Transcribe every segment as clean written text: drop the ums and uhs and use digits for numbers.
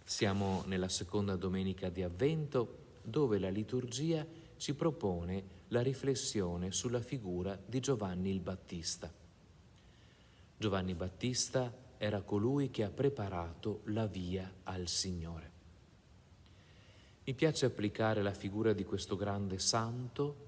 Siamo nella seconda domenica di Avvento, dove la liturgia ci propone la riflessione sulla figura di Giovanni il Battista. Giovanni Battista era colui che ha preparato la via al Signore. Mi piace applicare la figura di questo grande santo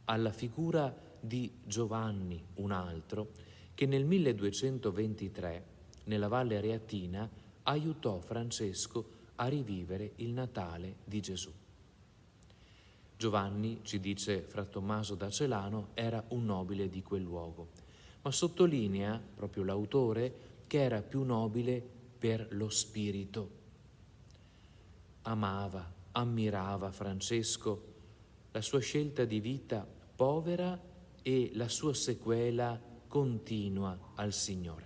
alla figura di Giovanni, un altro, che nel 1223, nella Valle Areatina, aiutò Francesco a rivivere il Natale di Gesù. Giovanni, ci dice Fra Tommaso da Celano, era un nobile di quel luogo, ma sottolinea, proprio l'autore, che era più nobile per lo spirito. Amava, ammirava Francesco, la sua scelta di vita povera e la sua sequela continua al Signore.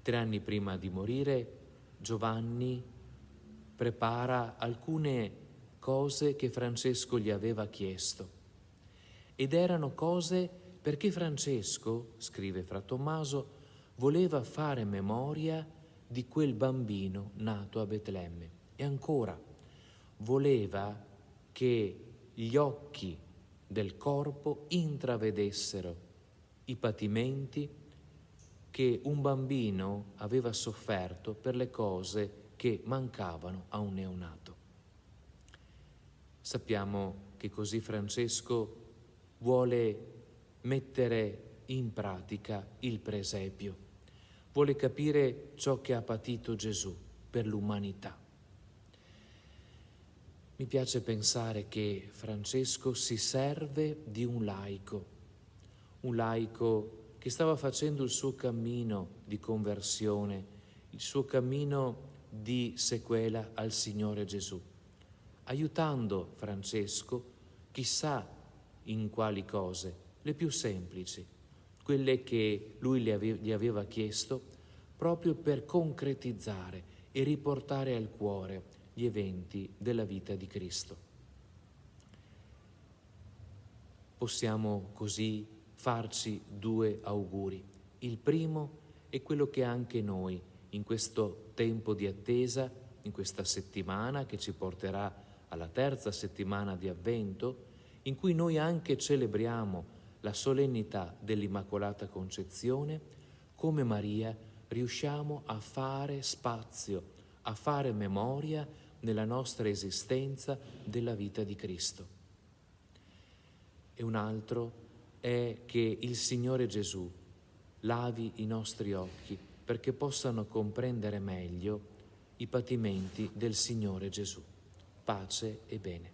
3 anni prima di morire, Giovanni prepara alcune cose che Francesco gli aveva chiesto. Ed erano cose perché Francesco, scrive Fra Tommaso, voleva fare memoria di quel bambino nato a Betlemme. E ancora, voleva che gli occhi del corpo intravedessero i patimenti che un bambino aveva sofferto per le cose che mancavano a un neonato. Sappiamo che così Francesco vuole mettere in pratica il presepio, vuole capire ciò che ha patito Gesù per l'umanità. Mi piace pensare che Francesco si serve di un laico che stava facendo il suo cammino di conversione, il suo cammino di sequela al Signore Gesù, aiutando Francesco, chissà in quali cose, le più semplici, quelle che lui gli aveva chiesto, proprio per concretizzare e riportare al cuore gli eventi della vita di Cristo. Possiamo così farci 2 auguri. Il primo è quello che anche noi, in questo tempo di attesa, in questa settimana che ci porterà alla 3ª settimana di Avvento, in cui noi anche celebriamo la solennità dell'Immacolata Concezione, come Maria riusciamo a fare spazio, a fare memoria nella nostra esistenza della vita di Cristo. E un altro è che il Signore Gesù lavi i nostri occhi perché possano comprendere meglio i patimenti del Signore Gesù. Pace e bene.